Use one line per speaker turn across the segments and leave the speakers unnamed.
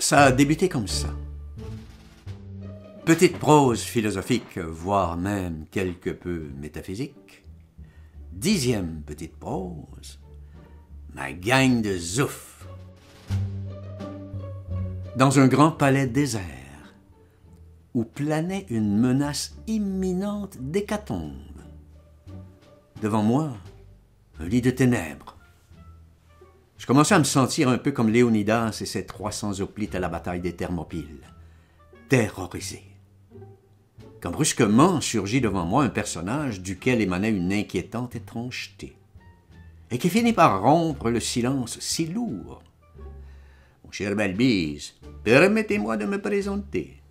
Ça a débuté comme ça. Petite prose philosophique, voire même quelque peu métaphysique. 10e petite prose, ma gang de zouf. Dans un grand palais désert, où planait une menace imminente d'hécatombe. Devant moi, un lit de ténèbres. Je commençais à me sentir un peu comme Léonidas et ses 300 hoplites à la bataille des Thermopyles, terrorisé. Quand brusquement surgit devant moi un personnage duquel émanait une inquiétante étrangeté, et qui finit par rompre le silence si lourd. « Mon cher Balbise, permettez-moi de me présenter.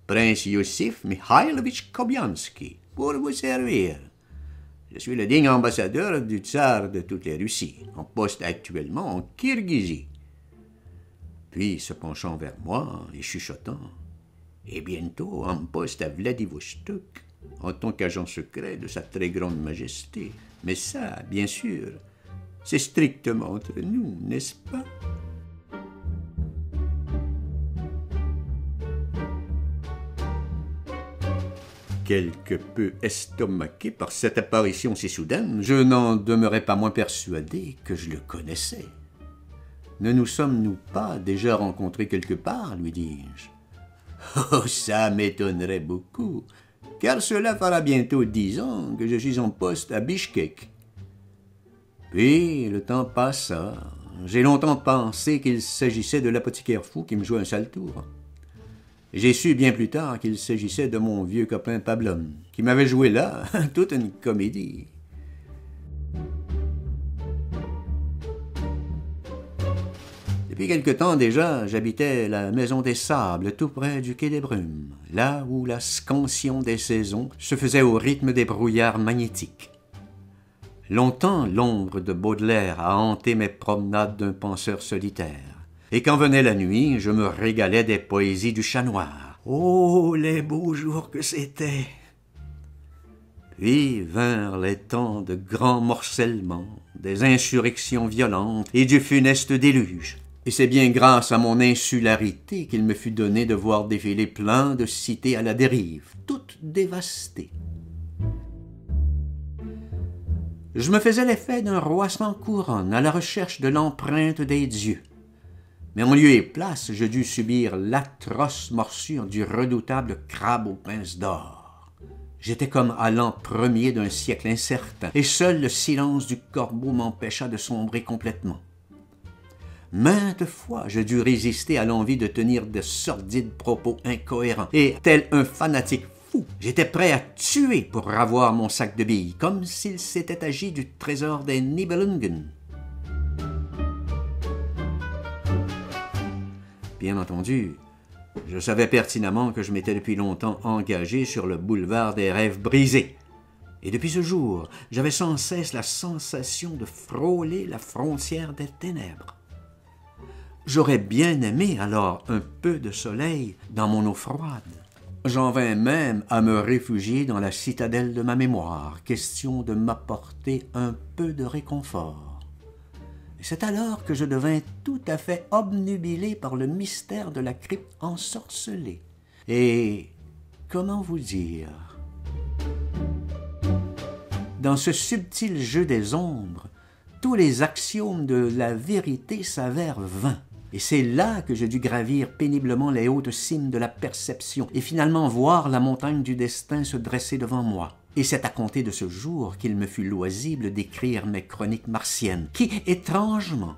Prince Youssif Mihailovitch Kobianski, pour vous servir. Je suis le digne ambassadeur du tsar de toute la Russie, en poste actuellement en Kirghizie. » Puis, se penchant vers moi et chuchotant, « Et bientôt en poste à Vladivostok, en tant qu'agent secret de sa très grande majesté. Mais ça, bien sûr, c'est strictement entre nous, n'est-ce pas? » Quelque peu estomaqué par cette apparition si soudaine, je n'en demeurais pas moins persuadé que je le connaissais. « Ne nous sommes-nous pas déjà rencontrés quelque part, lui dis-je. « Oh, ça m'étonnerait beaucoup, car cela fera bientôt 10 ans que je suis en poste à Bishkek. » Puis le temps passa. J'ai longtemps pensé qu'il s'agissait de l'apothicaire fou qui me jouait un sale tour. J'ai su bien plus tard qu'il s'agissait de mon vieux copain Pablum, qui m'avait joué là toute une comédie. Depuis quelque temps déjà, j'habitais la Maison des Sables, tout près du Quai des Brumes, là où la scansion des saisons se faisait au rythme des brouillards magnétiques. Longtemps, l'ombre de Baudelaire a hanté mes promenades d'un penseur solitaire. Et quand venait la nuit, je me régalais des poésies du Chat Noir. Oh, les beaux jours que c'était! Puis vinrent les temps de grands morcellement, des insurrections violentes et du funeste déluge. Et c'est bien grâce à mon insularité qu'il me fut donné de voir défiler plein de cités à la dérive, toutes dévastées. Je me faisais l'effet d'un roi sans couronne à la recherche de l'empreinte des dieux. Mais en lieu et place, je dus subir l'atroce morsure du redoutable crabe aux pinces d'or. J'étais comme à l'an premier d'un siècle incertain, et seul le silence du corbeau m'empêcha de sombrer complètement. Maintes fois, je dus résister à l'envie de tenir de sordides propos incohérents, et, tel un fanatique fou, j'étais prêt à tuer pour avoir mon sac de billes, comme s'il s'était agi du trésor des Nibelungen. Bien entendu, je savais pertinemment que je m'étais depuis longtemps engagé sur le boulevard des rêves brisés. Et depuis ce jour, j'avais sans cesse la sensation de frôler la frontière des ténèbres. J'aurais bien aimé alors un peu de soleil dans mon eau froide. J'en vins même à me réfugier dans la citadelle de ma mémoire, question de m'apporter un peu de réconfort. C'est alors que je devins tout à fait obnubilé par le mystère de la crypte ensorcelée. Et comment vous dire? Dans ce subtil jeu des ombres, tous les axiomes de la vérité s'avèrent vains. Et c'est là que je dus gravir péniblement les hautes cimes de la perception et finalement voir la montagne du destin se dresser devant moi. Et c'est à compter de ce jour qu'il me fut loisible d'écrire mes chroniques martiennes, qui, étrangement,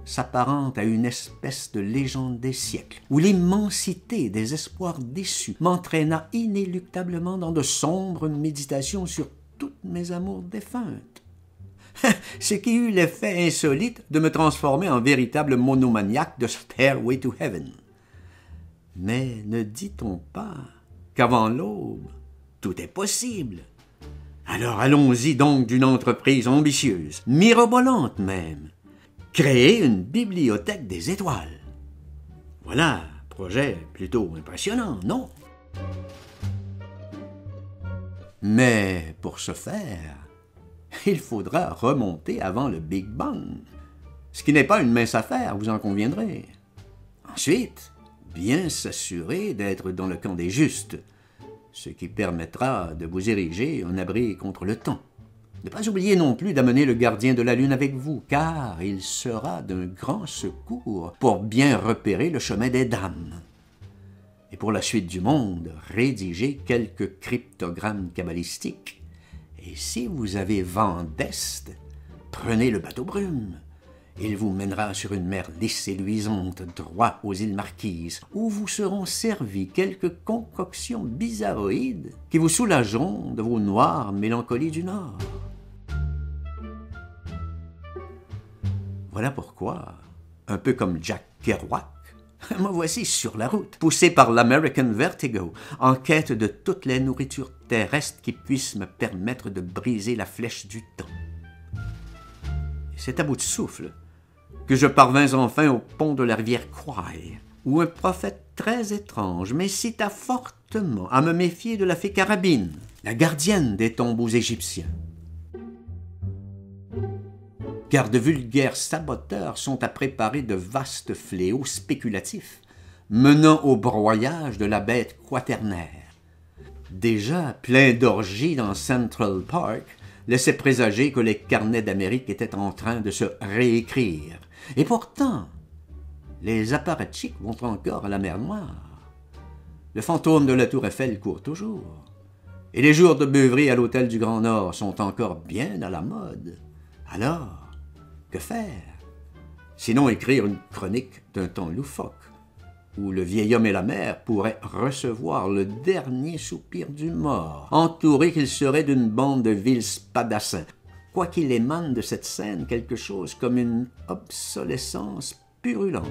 s'apparentent à une espèce de légende des siècles, où l'immensité des espoirs déçus m'entraîna inéluctablement dans de sombres méditations sur toutes mes amours défuntes. Ce qui eut l'effet insolite de me transformer en véritable monomaniaque de Stairway to Heaven. Mais ne dit-on pas qu'avant l'aube, tout est possible? Alors allons-y donc d'une entreprise ambitieuse, mirobolante même. Créer une bibliothèque des étoiles. Voilà, projet plutôt impressionnant, non? Mais pour ce faire, il faudra remonter avant le Big Bang, ce qui n'est pas une mince affaire, vous en conviendrez. Ensuite, bien s'assurer d'être dans le camp des justes, ce qui permettra de vous ériger un abri contre le temps. Ne pas oublier non plus d'amener le gardien de la lune avec vous, car il sera d'un grand secours pour bien repérer le chemin des dames. Et pour la suite du monde, rédigez quelques cryptogrammes cabalistiques. Et si vous avez vent d'est, prenez le bateau brume. Il vous mènera sur une mer lisse et luisante, droit aux îles Marquises, où vous seront servis quelques concoctions bizarroïdes qui vous soulageront de vos noires mélancolies du Nord. Voilà pourquoi, un peu comme Jack Kerouac, me voici sur la route, poussé par l'American Vertigo, en quête de toutes les nourritures terrestres qui puissent me permettre de briser la flèche du temps. C'est à bout de souffle que je parvins enfin au pont de la rivière Kwai, où un prophète très étrange m'incita fortement à me méfier de la fée Carabine, la gardienne des tombeaux égyptiens. Car de vulgaires saboteurs sont à préparer de vastes fléaux spéculatifs, menant au broyage de la bête quaternaire. Déjà plein d'orgies dans Central Park laissait présager que les carnets d'Amérique étaient en train de se réécrire. Et pourtant, les apparatchiks vont encore à la mer Noire. Le fantôme de la Tour Eiffel court toujours. Et les jours de beuverie à l'hôtel du Grand Nord sont encore bien à la mode. Alors, que faire? Sinon écrire une chronique d'un temps loufoque, où le vieil homme et la mère pourraient recevoir le dernier soupir du mort, entourés qu'ils seraient d'une bande de vils spadassins, quoiqu'il émane de cette scène quelque chose comme une obsolescence purulente.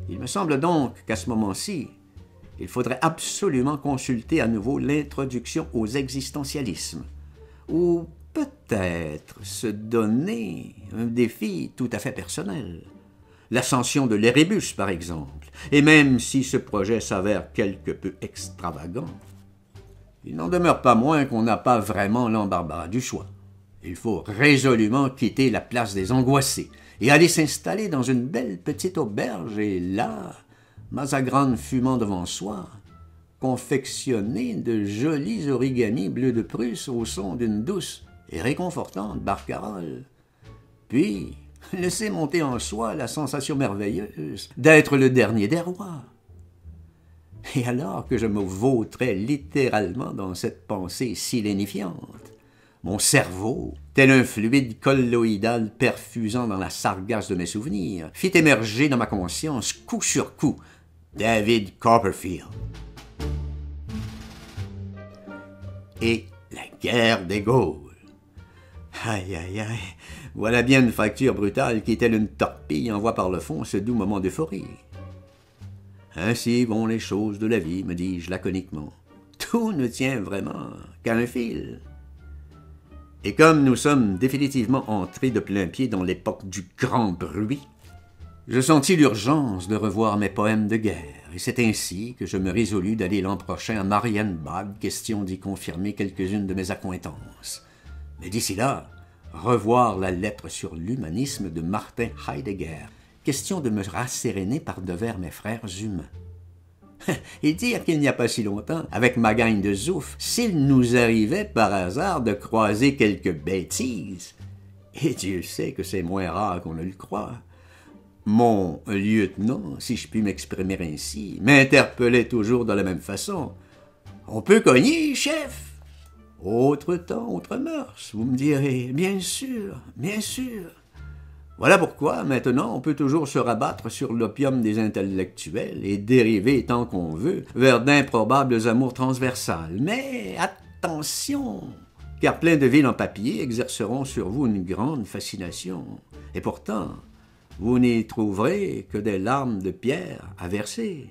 Il me semble donc qu'à ce moment-ci, il faudrait absolument consulter à nouveau l'introduction aux existentialismes, ou peut-être se donner un défi tout à fait personnel. L'ascension de l'Érébus, par exemple, et même si ce projet s'avère quelque peu extravagant, il n'en demeure pas moins qu'on n'a pas vraiment l'embarras du choix. Il faut résolument quitter la place des angoissés et aller s'installer dans une belle petite auberge et là, Mazagran fumant devant soi, confectionner de jolis origamis bleus de Prusse au son d'une douce et réconfortante barcarolle. Puis, laisser monter en soi la sensation merveilleuse d'être le dernier des rois. Et alors que je me vautrais littéralement dans cette pensée si lénifiante, mon cerveau, tel un fluide colloïdal perfusant dans la sargasse de mes souvenirs, fit émerger dans ma conscience, coup sur coup, David Copperfield. Et la guerre des Gaules. Aïe, aïe, aïe, voilà bien une fracture brutale qui, telle une torpille, envoie par le fond ce doux moment d'euphorie. Ainsi vont les choses de la vie, me dis-je laconiquement. Tout ne tient vraiment qu'à un fil. Et comme nous sommes définitivement entrés de plein pied dans l'époque du grand bruit, je sentis l'urgence de revoir mes poèmes de guerre, et c'est ainsi que je me résolus d'aller l'an prochain à Marienbad, question d'y confirmer quelques-unes de mes accointances. Mais d'ici là, revoir la lettre sur l'humanisme de Martin Heidegger, question de me rasséréner par devers mes frères humains. Et dire qu'il n'y a pas si longtemps, avec ma gang de zouf, s'il nous arrivait par hasard de croiser quelques bêtises, et Dieu sait que c'est moins rare qu'on ne le croit, mon lieutenant, si je puis m'exprimer ainsi, m'interpellait toujours de la même façon. « On peut cogner, chef ?» Autre temps, autre mœurs, vous me direz. Bien sûr, bien sûr. Voilà pourquoi, maintenant, on peut toujours se rabattre sur l'opium des intellectuels et dériver tant qu'on veut vers d'improbables amours transversales. Mais attention, car plein de villes en papier exerceront sur vous une grande fascination. Et pourtant, vous n'y trouverez que des larmes de pierre à verser.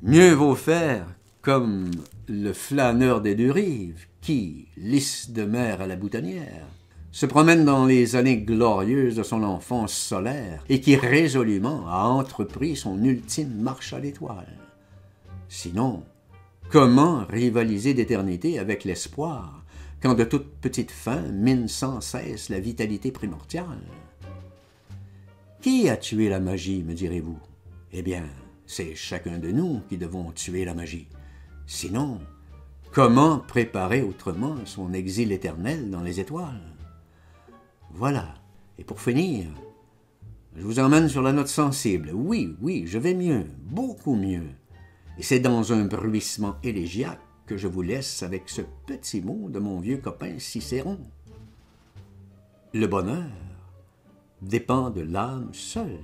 Mieux vaut faire comme le flâneur des deux rives, qui, lisse de mer à la boutonnière, se promène dans les années glorieuses de son enfance solaire et qui résolument a entrepris son ultime marche à l'étoile. Sinon, comment rivaliser d'éternité avec l'espoir quand de toute petite fin mine sans cesse la vitalité primordiale. Qui a tué la magie, me direz-vous? Eh bien, c'est chacun de nous qui devons tuer la magie. Sinon, comment préparer autrement son exil éternel dans les étoiles? Voilà, et pour finir, je vous emmène sur la note sensible. Oui, je vais mieux, beaucoup mieux. Et c'est dans un bruissement élégiaque que je vous laisse avec ce petit mot de mon vieux copain Cicéron. Le bonheur dépend de l'âme seule.